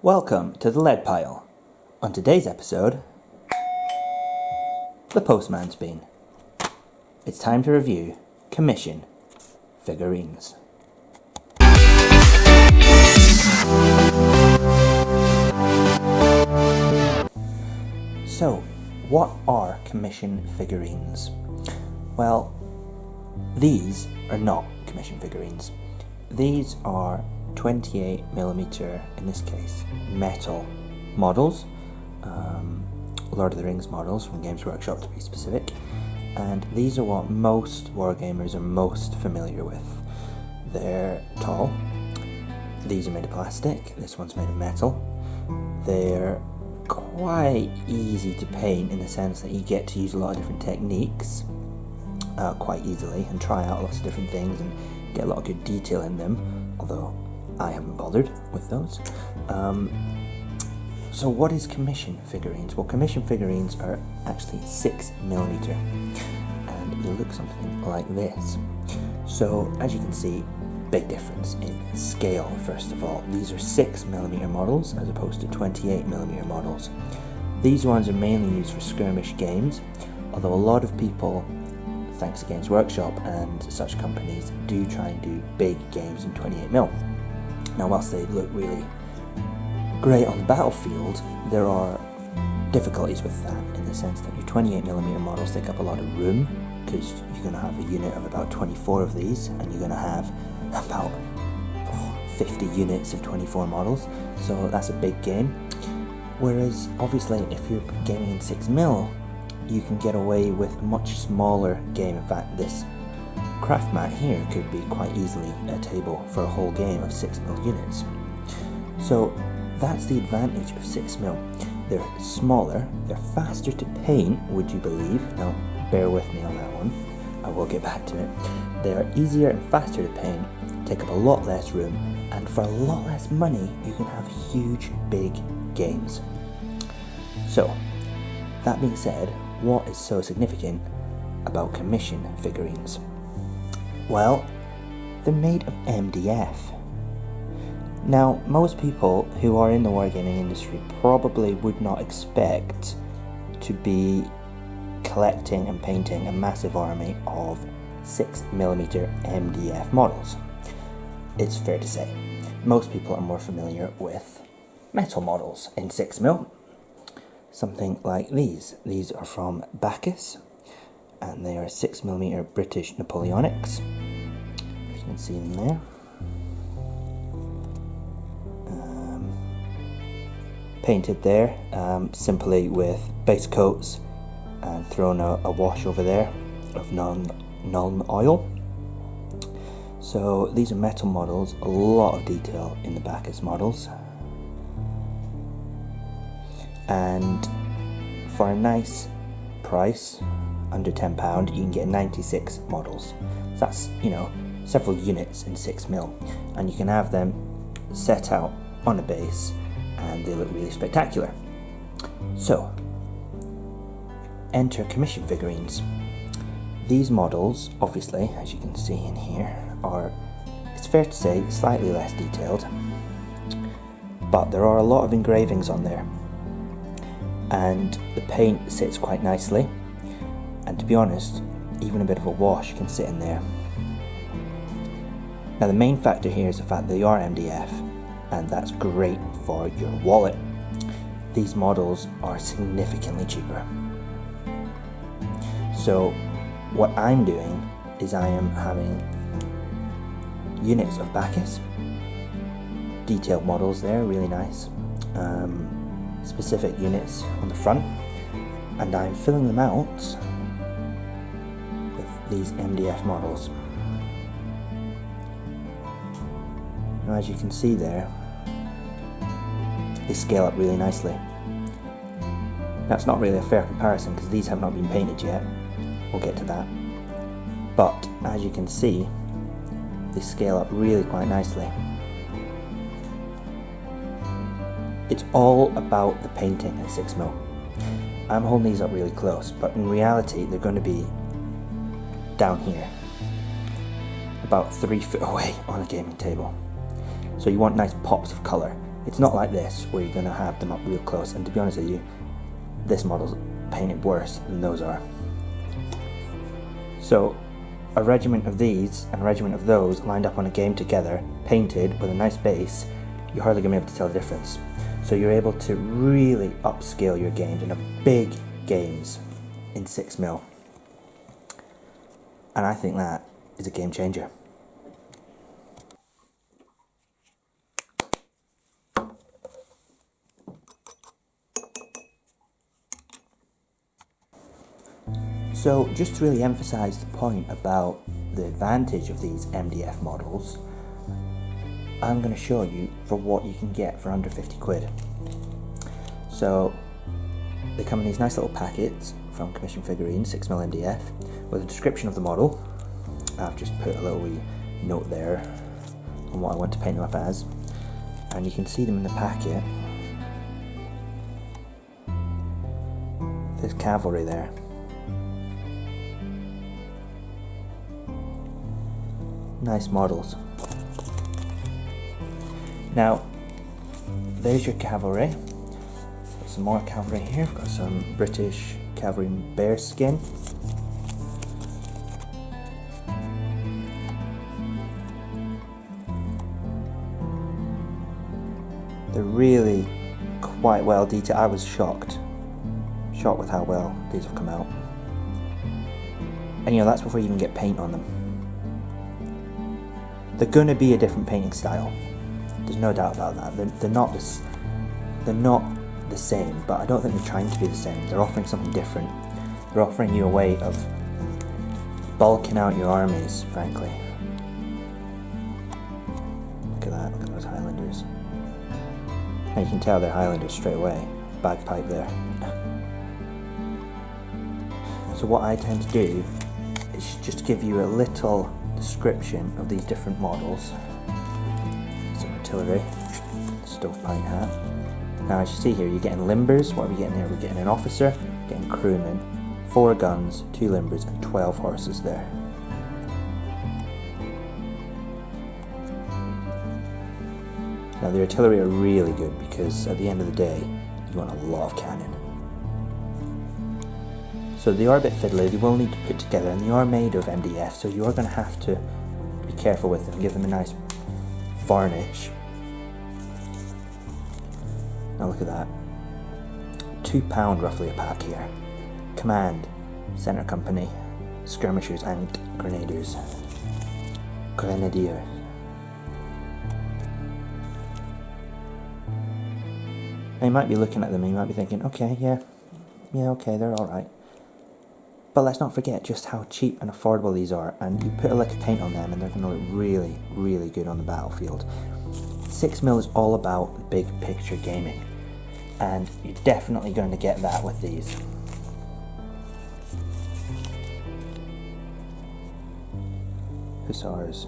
Welcome to the Lead Pile. On today's episode, the Postman's Been. It's time to review Commission Figurines. So, what are Commission Figurines? Well, these are not Commission Figurines. These are 28mm, in this case, metal models, Lord of the Rings models from Games Workshop to be specific, and these are what most wargamers are most familiar with. They're tall, these are made of plastic, this one's made of metal. They're quite easy to paint in the sense that you get to use a lot of different techniques quite easily and try out lots of different things and get a lot of good detail in them, although I haven't bothered with those. So what is Commission Figurines? Well, Commission Figurines are actually 6mm and they look something like this. So as you can see, big difference in scale. First of all, these are 6mm models as opposed to 28mm models. These ones are mainly used for skirmish games, although a lot of people, thanks to Games Workshop and such companies, do try and do big games in 28mm. Now, whilst they look really great on the battlefield, there are difficulties with that in the sense that your 28mm models take up a lot of room because you're going to have a unit of about 24 of these and you're going to have about 50 units of 24 models, so that's a big game. Whereas obviously if you're gaming in 6mm, you can get away with a much smaller game. In fact, this craft mat here could be quite easily a table for a whole game of 6mm units. So that's the advantage of 6mm. They're smaller, they're faster to paint, would you believe? Now bear with me on that one, I will get back to it. They're easier and faster to paint, take up a lot less room, and for a lot less money you can have huge big games. So that being said, what is so significant about Commission Figurines? Well, they're made of MDF. Now, most people who are in the wargaming industry probably would not expect to be collecting and painting a massive army of 6mm MDF models. It's fair to say, most people are more familiar with metal models in 6mm. Something like these. These are from Bacchus, and they are 6mm British Napoleonics. You can see them there. Painted there simply with base coats and thrown a wash over there of Nuln oil. So these are metal models, a lot of detail in the Bacchus models. And for a nice price, under £10, you can get 96 models. So that's, several units in 6mm, and you can have them set out on a base and they look really spectacular. So, enter Commission Figurines. These models, obviously, as you can see in here, are, it's fair to say, slightly less detailed, but there are a lot of engravings on there. And the paint sits quite nicely, and to be honest, even a bit of a wash can sit in there. Now the main factor here is the fact that they are MDF, and that's great for your wallet. These models are significantly cheaper. So what I'm doing is I am having units of Bacchus, detailed models there, really nice. Specific units on the front, and I'm filling them out with these MDF models. Now as you can see there, they scale up really nicely. That's not really a fair comparison because these have not been painted yet, we'll get to that, but as you can see, they scale up really quite nicely. It's all about the painting at 6mm. I'm holding these up really close, but in reality they're going to be down here, about 3 foot away on a gaming table. So you want nice pops of colour, It's not like this, where you're going to have them up real close, and to be honest with you, this model's painted worse than those are. So a regiment of these and a regiment of those lined up on a game together, painted with a nice base, you're hardly going to be able to tell the difference. So you're able to really upscale your games into big games in 6mm. And I think that is a game changer. So just to really emphasize the point about the advantage of these MDF models, I'm going to show you for what you can get for under 50 quid. So they come in these nice little packets from Commission Figurines, 6mm MDF, with a description of the model. I've just put a little wee note there on what I want to paint them up as, and you can see them in the packet. There's cavalry there. Nice models. Now, there's your cavalry. Got some more cavalry here. We've got some British cavalry bear skin. They're really quite well detailed. I was shocked with how well these have come out. And you know, that's before you even get paint on them. They're going to be a different painting style. There's no doubt about that. They're not the same, but I don't think they're trying to be the same. They're offering something different. They're offering you a way of bulking out your armies, frankly. Look at that, look at those Highlanders. Now you can tell they're Highlanders straight away. Bagpipe there. So what I tend to do is just give you a little description of these different models. Some artillery, stovepipe hat. Now as you see here, you're getting limbers. What are we getting here? We're getting an officer, getting crewmen, 4 guns, 2 limbers and 12 horses there. Now the artillery are really good because at the end of the day you want a lot of cannon. So they are a bit fiddly, they will need to put together, and they are made of MDF, so you are going to have to be careful with them, give them a nice varnish. Now look at that, £2 roughly a pack here. Command, Centre Company, Skirmishers and Grenadiers. Grenadier. Now you might be looking at them and you might be thinking, okay, yeah, okay, they're alright. But let's not forget just how cheap and affordable these are, and you put a lick of paint on them and they're going to look really, really good on the battlefield. 6mm is all about big picture gaming, and you're definitely going to get that with these. Hussars.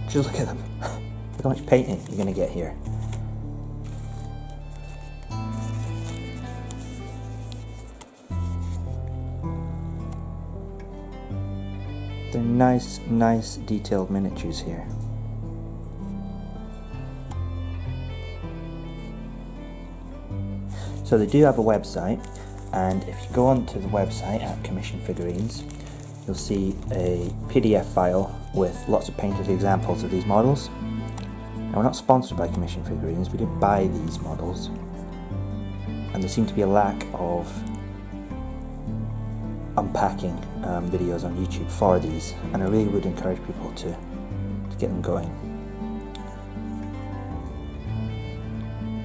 Just look at them. Look how much painting you're going to get here. They're nice detailed miniatures here. So they do have a website, and if you go onto the website at Commission Figurines, you'll see a PDF file with lots of painted examples of these models. Now we're not sponsored by Commission Figurines, we didn't buy these models, and there seemed to be a lack of unpacking videos on YouTube for these, and I really would encourage people to get them going.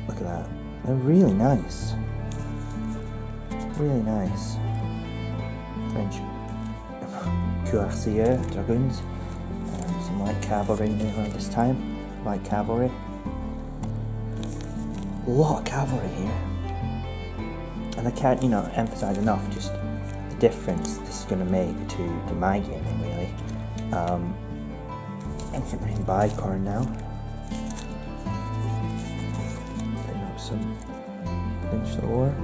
Look at that, they're really nice. Really nice. French cuirassiers, dragoons, and some light cavalry around this time. Light cavalry. A lot of cavalry here. And I can't, emphasize enough just the difference this is going to make to my gaming, really. Infantry and bicorn now. Putting up some peninsular ore.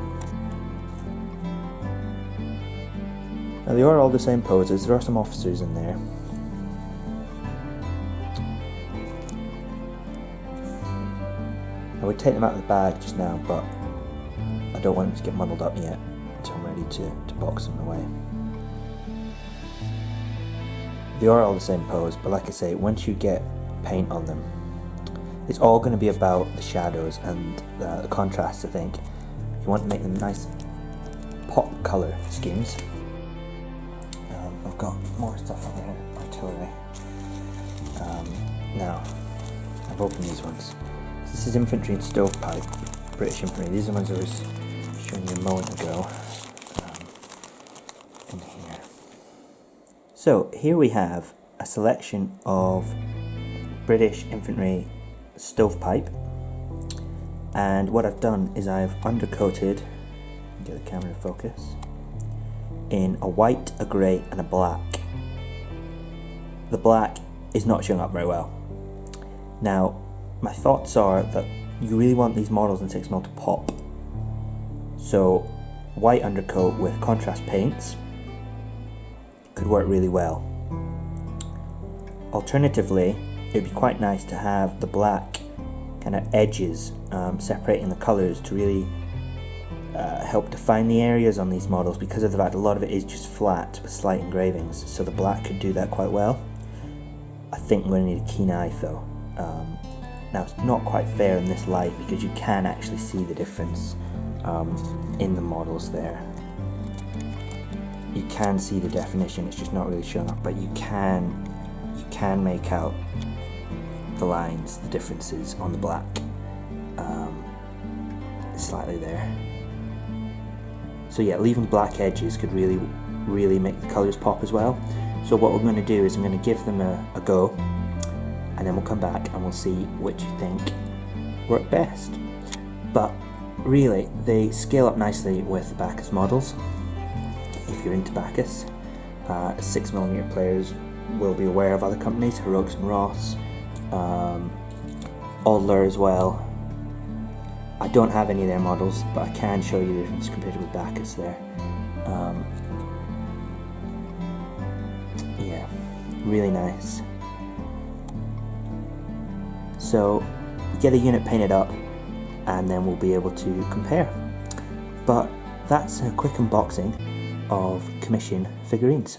Now they are all the same poses, there are some officers in there. I would take them out of the bag just now, but I don't want them to get muddled up yet until I'm ready to box them away. They are all the same pose, but like I say, once you get paint on them, it's all going to be about the shadows and the contrast, I think. You want to make them nice pop colour schemes. I've got more stuff on there, artillery. Now, I've opened these ones. This is infantry and stovepipe, British infantry. These are the ones I was showing you a moment ago. In here. So here we have a selection of British infantry stovepipe, and what I've done is I've undercoated, get the camera to focus, in a white, a grey and a black. The black is not showing up very well. Now, my thoughts are that you really want these models in 6mm to pop. So, white undercoat with contrast paints could work really well. Alternatively, it would be quite nice to have the black kind of edges separating the colours to really help define the areas on these models, because of the fact a lot of it is just flat with slight engravings, so the black could do that quite well. I think we're going to need a keen eye though. Now it's not quite fair in this light because you can actually see the difference in the models there. You can see the definition, it's just not really showing up, but you can make out the lines, the differences on the black slightly there. So yeah, leaving black edges could really make the colours pop as well. So what we're going to do is I'm going to give them a go, and then we'll come back and we'll see which you think work best. But really, they scale up nicely with the Bacchus models. If you're into Bacchus, 6mm players will be aware of other companies, Heroics and Ross, Adler as well. I don't have any of their models, but I can show you the difference compared with Bacchus there. Yeah, really nice. So get a unit painted up and then we'll be able to compare. But that's a quick unboxing of Commission Figurines.